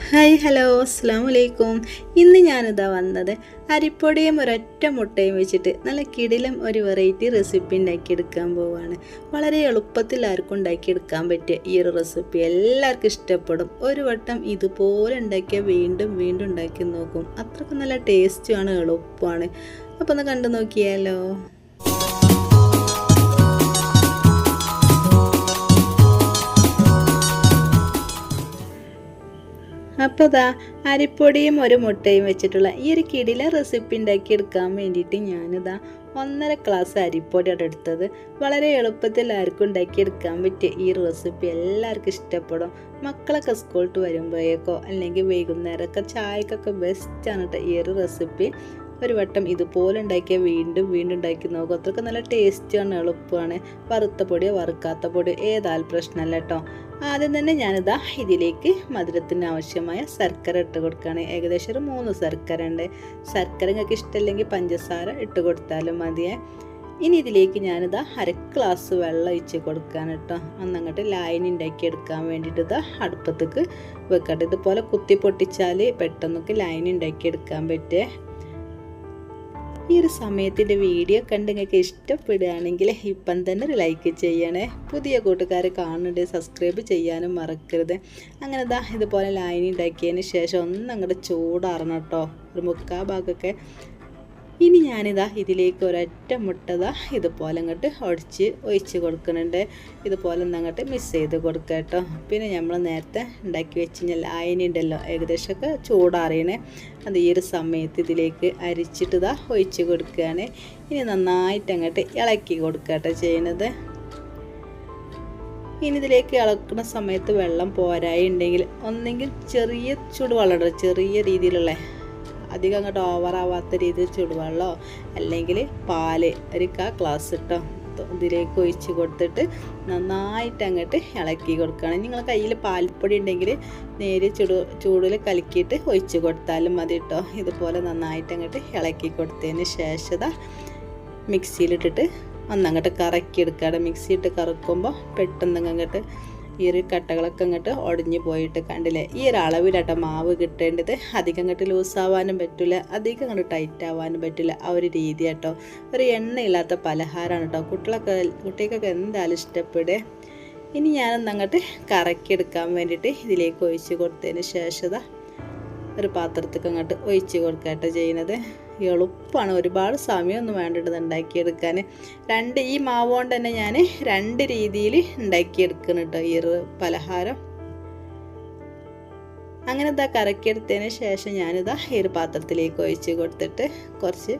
Hi hello അസ്സലാമു അലൈക്കും. ഇന്ന് ഞാനിതാ വന്നത് അരിപ്പൊടിയും ഒരൊറ്റ മുട്ടയും വെച്ചിട്ട് നല്ല കിടിലം ഒരു വെറൈറ്റി റെസിപ്പി ഉണ്ടാക്കിയെടുക്കാൻ പോവുകയാണ്. വളരെ എളുപ്പത്തിൽ ആർക്കും ഉണ്ടാക്കിയെടുക്കാൻ പറ്റിയ ഈ ഒരു റെസിപ്പി എല്ലാവർക്കും ഇഷ്ടപ്പെടും. ഒരു വട്ടം ഇതുപോലെ ഉണ്ടാക്കിയാൽ വീണ്ടും വീണ്ടും ഉണ്ടാക്കി നോക്കും. അത്രയ്ക്ക് നല്ല ടേസ്റ്റുമാണ്, എളുപ്പമാണ്. അപ്പോൾ ഒന്ന് കണ്ടു നോക്കിയാലോ. അപ്പോൾ ഇതാ അരിപ്പൊടിയും ഒരു മുട്ടയും വെച്ചിട്ടുള്ള ഈ ഒരു കിടില റെസിപ്പി ഉണ്ടാക്കിയെടുക്കാൻ വേണ്ടിയിട്ട് ഞാനിതാ 1.5 ഗ്ലാസ് അരിപ്പൊടി എടുത്തത്. വളരെ എളുപ്പത്തിൽ ആർക്കും ഉണ്ടാക്കിയെടുക്കാൻ പറ്റിയ ഈ റെസിപ്പി എല്ലാവർക്കും ഇഷ്ടപ്പെടും. മക്കളൊക്കെ സ്കൂളിൽ വരുമ്പോഴേക്കോ അല്ലെങ്കിൽ വൈകുന്നേരമൊക്കെ ചായക്കൊക്കെ ബെസ്റ്റാണ് കേട്ടോ ഈ ഒരു റെസിപ്പി. ഒരു വട്ടം ഇതുപോലെ ഉണ്ടാക്കിയാൽ വീണ്ടും വീണ്ടും ഉണ്ടാക്കി നോക്കും. അത്രയ്ക്ക് നല്ല ടേസ്റ്റാണ്, എളുപ്പമാണ്. വറുത്ത പൊടിയോ വറുക്കാത്ത പൊടിയോ ഏതായാലും പ്രശ്നമല്ല കേട്ടോ. ആദ്യം തന്നെ ഞാനിതാ ഇതിലേക്ക് മധുരത്തിന് ആവശ്യമായ ശർക്കര ഇട്ട് കൊടുക്കുകയാണ്. ഏകദേശം ഒരു 3 ശർക്കര ഉണ്ട്. ശർക്കര നിങ്ങൾക്ക് ഇഷ്ടമില്ലെങ്കിൽ പഞ്ചസാര ഇട്ട് കൊടുത്താലും മതിയേ. ഇനി ഇതിലേക്ക് ഞാനിതാ 1/2 ഗ്ലാസ് വെള്ളം ഒഴിച്ച് കൊടുക്കുകയാണ് കേട്ടോ. ഒന്നങ്ങോട്ട് ലായനി ഉണ്ടാക്കിയെടുക്കാൻ വേണ്ടിയിട്ട് ഇതാ അടുപ്പത്തേക്ക് വെക്കട്ടെ. ഇതുപോലെ കുത്തി പൊട്ടിച്ചാൽ പെട്ടെന്നൊക്കെ ലായനി ഉണ്ടാക്കിയെടുക്കാൻ പറ്റേ. ഈ ഒരു സമയത്തിൻ്റെ വീഡിയോ കണ്ട് നിങ്ങൾക്ക് ഇഷ്ടപ്പെടുകയാണെങ്കിൽ ഇപ്പം തന്നെ ഒരു ലൈക്ക് ചെയ്യണേ. പുതിയ കൂട്ടുകാരെ കാണുന്നുണ്ട്, സബ്സ്ക്രൈബ് ചെയ്യാനും മറക്കരുത്. അങ്ങനെ ദാ ഇതുപോലെ ലായനി ഉണ്ടാക്കിയതിന് ശേഷം അങ്ങോട്ട് ചൂടാറണം കേട്ടോ, ഒരു 3/4 ഭാഗമൊക്കെ. ഇനി ഞാനിതാ ഇതിലേക്ക് ഒരൊറ്റ മുട്ട ഇതുപോലെ അങ്ങോട്ട് ഒഴിച്ച് കൊടുക്കുന്നുണ്ട്. ഇതുപോലെ അങ്ങോട്ട് മിക്സ് ചെയ്ത് കൊടുക്കുക കേട്ടോ. പിന്നെ നമ്മൾ നേരത്തെ ഉണ്ടാക്കി വെച്ച് ലായനി ഉണ്ടല്ലോ, ഏകദേശമൊക്കെ ചൂടാറിയണേ. അത് ഈ ഒരു സമയത്ത് ഇതിലേക്ക് അരിച്ചിട്ട് ഒഴിച്ച് കൊടുക്കുകയാണ്. ഇനി നന്നായിട്ട് അങ്ങോട്ട് ഇളക്കി കൊടുക്കുക കേട്ടോ ചെയ്യുന്നത്. ഇനി ഇതിലേക്ക് ഇളക്കുന്ന സമയത്ത് വെള്ളം പോരായി ഉണ്ടെങ്കിൽ ഒന്നെങ്കിൽ ചെറിയ ചൂടുവെള്ളം, ചെറിയ രീതിയിലുള്ള, അധികം അങ്ങോട്ട് ഓവറാവാത്ത രീതിയിൽ ചൂടുവെള്ളമോ അല്ലെങ്കിൽ പാല് ഒരു 1/4 ഗ്ലാസ് ഇട്ടോ ഇതിലേക്ക് ഒഴിച്ച് കൊടുത്തിട്ട് നന്നായിട്ട് അങ്ങോട്ട് ഇളക്കി കൊടുക്കുകയാണ്. നിങ്ങൾ കയ്യിൽ പാൽപ്പൊടി ഉണ്ടെങ്കിൽ നേരെ ചൂടിൽ കലക്കിയിട്ട് ഒഴിച്ച് കൊടുത്താലും മതി കേട്ടോ. ഇതുപോലെ നന്നായിട്ട് അങ്ങോട്ട് ഇളക്കി കൊടുത്തതിന് ശേഷം മിക്സിയിലിട്ടിട്ട് ഒന്നങ്ങോട്ട് കറക്കി എടുക്കുകയാണ്. മിക്സി ഇട്ട് കറക്കുമ്പോൾ പെട്ടെന്ന് അങ്ങോട്ട് ഈ ഒരു കട്ടകളൊക്കെ അങ്ങോട്ട് ഉടഞ്ഞു പോയിട്ട് കണ്ടില്ലേ. ഈ ഒരു അളവിലാട്ടോ മാവ് കിട്ടേണ്ടത്. അധികം അങ്ങോട്ട് ലൂസാവാനും പറ്റില്ല, അധികം അങ്ങോട്ട് ടൈറ്റ് ആവാനും പറ്റില്ല. ആ ഒരു രീതി കേട്ടോ. ഒരു എണ്ണയില്ലാത്ത പലഹാരമാണ് കേട്ടോ. കുട്ടികൾക്കൊക്കെ എന്തായാലും ഇഷ്ടപ്പെടുക. ഇനി ഞാനൊന്ന് അങ്ങോട്ട് കറക്കിയെടുക്കാൻ വേണ്ടിയിട്ട് ഇതിലേക്ക് ഒഴിച്ച് കൊടുത്തതിന് ശേഷം ഒരു പാത്രത്തേക്ക് അങ്ങോട്ട് ഒഴിച്ച് കൊടുക്കുക കേട്ടോ ചെയ്യുന്നത്. എളുപ്പമാണ്, ഒരുപാട് സമയമൊന്നും വേണ്ടത് ഉണ്ടാക്കിയെടുക്കാൻ. ഈ മാവ് കൊണ്ട് തന്നെ ഞാൻ 2 രീതിയിൽ ഉണ്ടാക്കിയെടുക്കണം കേട്ടോ ഈ ഒരു പലഹാരം. അങ്ങനെ കറക്കിയെടുത്തതിന് ശേഷം ഞാനിതാ ഈ ഒരു പാത്രത്തിലേക്ക് ഒഴിച്ച് കൊടുത്തിട്ട് കുറച്ച്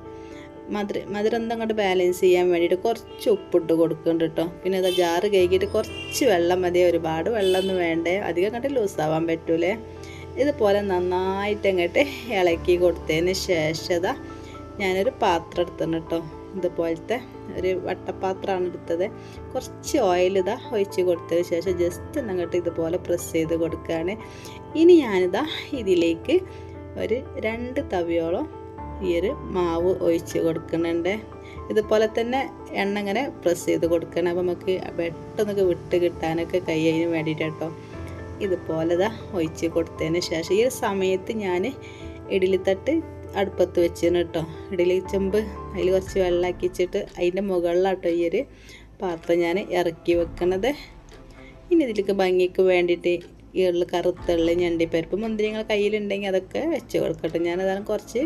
മധുരം അങ്ങോട്ട് ബാലൻസ് ചെയ്യാൻ വേണ്ടിയിട്ട് കുറച്ച് ഉപ്പിട്ട് കൊടുക്കുന്നുണ്ട് കേട്ടോ. പിന്നെ ജാറ് കഴുകിയിട്ട് കുറച്ച് വെള്ളം മതി, ഒരുപാട് വെള്ളമൊന്നും വേണ്ടേ, അധികം അങ്ങോട്ട് ലൂസാവാൻ പറ്റൂലേ. ഇതുപോലെ നന്നായിട്ട് അങ്ങോട്ട് ഇളക്കി കൊടുത്തതിന് ശേഷം ഞാനൊരു പാത്രം എടുത്തിട്ടുണ്ട് കേട്ടോ. ഇതുപോലത്തെ ഒരു വട്ടപ്പാത്രമാണ് എടുത്തത്. കുറച്ച് ഓയിൽ ഒഴിച്ച് കൊടുത്തതിന് ശേഷം ജസ്റ്റ് അങ്ങോട്ട് ഇതുപോലെ പ്രസ് ചെയ്ത് കൊടുക്കുകയാണ്. ഇനി ഇതിലേക്ക് ഒരു 2 തവിയോളം ഈ ഒരു മാവ് ഒഴിച്ച് കൊടുക്കുന്നുണ്ട്. ഇതുപോലെ തന്നെ എണ്ണ ഇങ്ങനെ പ്രസ് ചെയ്ത് കൊടുക്കണം. അപ്പോൾ നമുക്ക് പെട്ടെന്നൊക്കെ വിട്ട് കിട്ടാനൊക്കെ കഴിയാൻ വേണ്ടിയിട്ട് കേട്ടോ. ഇതുപോലെ ഒഴിച്ച് കൊടുത്തതിന് ശേഷം ഈ ഒരു സമയത്ത് ഞാൻ ഇഡ്ഡലിത്തട്ട് അടുപ്പത്ത് വെച്ചിരുന്നു കേട്ടോ. ഇഡ്ഡലി ചെമ്പ് അതിൽ കുറച്ച് വെള്ളമാക്കി വെച്ചിട്ട് അതിൻ്റെ മുകളിലാട്ടോ ഈ ഒരു പാത്രം ഞാൻ ഇറക്കി വെക്കണത്. ഇനി ഇതിലേക്ക് ഭംഗിക്ക് വേണ്ടിയിട്ട് കറുത്തുള്ള ഞണ്ടിപ്പരിപ്പ് മുന്തിരിങ്ങൾ കയ്യിലുണ്ടെങ്കിൽ അതൊക്കെ വെച്ച് കൊടുക്കട്ടെ. ഞാനതാണ് കുറച്ച്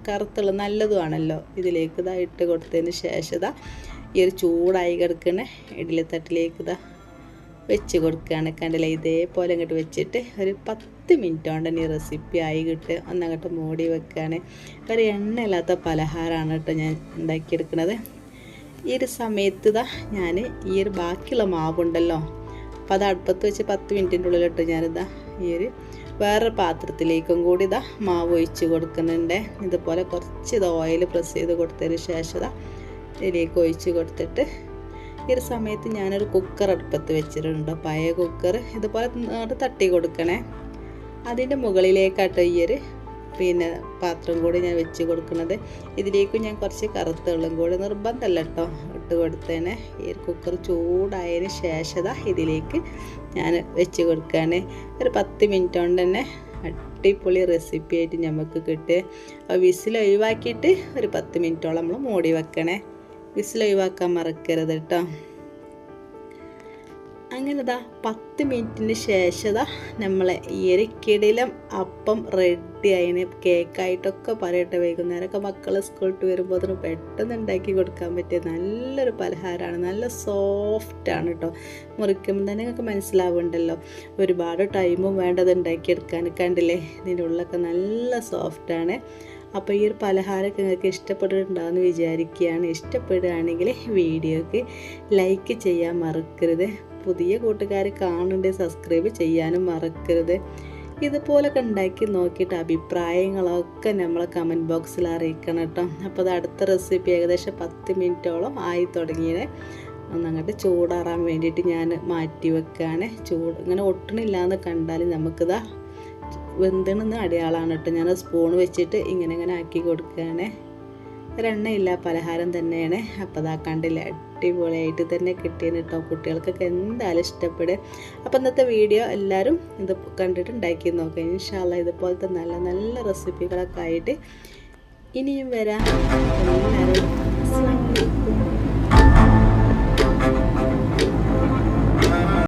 കറുത്തുള്ള നല്ലതുമാണല്ലോ. ഇതിലേക്ക് ഇട്ട് കൊടുത്തതിന് ശേഷം ഈ ഒരു ചൂടായി കിടക്കുന്ന ഇഡ്ഡലിത്തട്ടിലേക്ക് വെച്ച് കൊടുക്കുകയാണ്. കണ്ടില്ലേ, ഇതേപോലെ അങ്ങോട്ട് വെച്ചിട്ട് ഒരു 10 മിനിറ്റ് കൊണ്ട് ഈ റെസിപ്പി ആയി കിട്ടുക. ഒന്നങ്ങോട്ട് മൂടി വെക്കുകയാണ്. ഒരു എണ്ണയില്ലാത്ത പലഹാരമാണ് കേട്ടോ ഞാൻ ഉണ്ടാക്കിയെടുക്കുന്നത്. ഈ ഒരു സമയത്ത് ഞാൻ ഈ ഒരു ബാക്കിയുള്ള മാവുണ്ടല്ലോ, അപ്പോൾ അത് അടുപ്പത്ത് വെച്ച് 10 മിനിറ്റിൻ്റെ ഉള്ളിലിട്ട് ഞാനിതാ ഈ ഒരു വേറൊരു പാത്രത്തിലേക്കും കൂടി മാവ് ഒഴിച്ച് കൊടുക്കുന്നുണ്ട്. ഇതുപോലെ കുറച്ച് ഓയിൽ പ്രസ് ചെയ്ത് കൊടുത്തതിന് ശേഷം ഇതിലേക്ക് ഒഴിച്ച് കൊടുത്തിട്ട് ഈ ഒരു സമയത്ത് ഞാനൊരു കുക്കർ അടുപ്പത്ത് വെച്ചിട്ടുണ്ട്, പഴയ കുക്കർ. ഇതുപോലെ തട്ടി കൊടുക്കണേ. അതിൻ്റെ മുകളിലേക്കാട്ടോ ഈ ഒരു പാത്രം കൂടി ഞാൻ വെച്ച് കൊടുക്കുന്നത്. ഇതിലേക്ക് ഞാൻ കുറച്ച് കറുത്ത വെള്ളം കൂടി നിർബന്ധമല്ല കേട്ടോ ഇട്ട് കൊടുത്തേനെ. ഈ ഒരു കുക്കർ ചൂടായതിന് ശേഷം ഇതിലേക്ക് ഞാൻ വെച്ച് കൊടുക്കുകയാണ്. ഒരു 10 മിനിറ്റ് കൊണ്ട് തന്നെ അടിപൊളി റെസിപ്പി ആയിട്ട് നമുക്ക് കിട്ടുക. അപ്പോൾ വിസിൽ ഒഴിവാക്കിയിട്ട് ഒരു 10 മിനിറ്റോളം നമ്മൾ മൂടി വെക്കണേ. വിസിൽ ഒഴിവാക്കാൻ മറക്കരുത് കേട്ടോ. അങ്ങനെ 10 മിനിറ്റിന് ശേഷം നമ്മളെ ഈ ഒരു കിടിലം അപ്പം റെഡി ആയിന്. കേക്കായിട്ടൊക്കെ പറയട്ടെ, വൈകുന്നേരമൊക്കെ മക്കൾ സ്കൂളിട്ട് വരുമ്പോൾ അതിന് പെട്ടെന്ന് ഉണ്ടാക്കി കൊടുക്കാൻ പറ്റിയ നല്ലൊരു പലഹാരമാണ്. നല്ല സോഫ്റ്റാണ് കേട്ടോ. മുറിക്കുമ്പോൾ തന്നെ നിങ്ങൾക്ക് മനസ്സിലാവുന്നുണ്ടല്ലോ, ഒരുപാട് ടൈമും വേണ്ടത് ഉണ്ടാക്കിയെടുക്കാൻ. കണ്ടില്ലേ, ഇതിൻ്റെ ഉള്ളൊക്കെ നല്ല സോഫ്റ്റാണ്. അപ്പോൾ ഈ ഒരു പലഹാരമൊക്കെ നിങ്ങൾക്ക് ഇഷ്ടപ്പെട്ടിട്ടുണ്ടാകുമെന്ന് വിചാരിക്കുകയാണ്. ഇഷ്ടപ്പെടുകയാണെങ്കിൽ വീഡിയോക്ക് ലൈക്ക് ചെയ്യാൻ മറക്കരുത്. പുതിയ കൂട്ടുകാർ കാണുന്നുണ്ട്, സബ്സ്ക്രൈബ് ചെയ്യാനും മറക്കരുത്. ഇതുപോലൊക്കെ ഉണ്ടാക്കി നോക്കിയിട്ട് അഭിപ്രായങ്ങളൊക്കെ നമ്മളെ കമൻറ്റ് ബോക്സിൽ അറിയിക്കണം കേട്ടോ. അപ്പോൾ അത് അടുത്ത റെസിപ്പി ഏകദേശം 10 മിനിറ്റോളം ആയി തുടങ്ങിയത്. ഒന്നങ്ങോട്ട് ചൂടാറാൻ വേണ്ടിയിട്ട് ഞാൻ മാറ്റി വെക്കുകയാണ്. ഇങ്ങനെ ഒട്ടണില്ല എന്ന് കണ്ടാൽ നമുക്കിതാ വെന്തണെന്ന് അടയാളമാണ് കേട്ടോ. ഞാൻ സ്പൂൺ വെച്ചിട്ട് ഇങ്ങനെ ആക്കി കൊടുക്കുകയാണ്. ഒരെണ്ണയില്ല പലഹാരം തന്നെയാണ്. അപ്പോൾ അതാ കണ്ടില്ല, അടിപൊളിയായിട്ട് തന്നെ കിട്ടിയെന്ന് കേട്ടോ. കുട്ടികൾക്കൊക്കെ എന്തായാലും ഇഷ്ടപ്പെടും. അപ്പോൾ ഇന്നത്തെ വീഡിയോ എല്ലാവരും ഇത് കണ്ടിട്ട് ഉണ്ടാക്കി നോക്കാം. ഇൻഷാ അല്ലാഹ് ഇതുപോലത്തെ നല്ല നല്ല റെസിപ്പികളൊക്കെ ആയിട്ട് ഇനിയും വരാം. എല്ലാവരും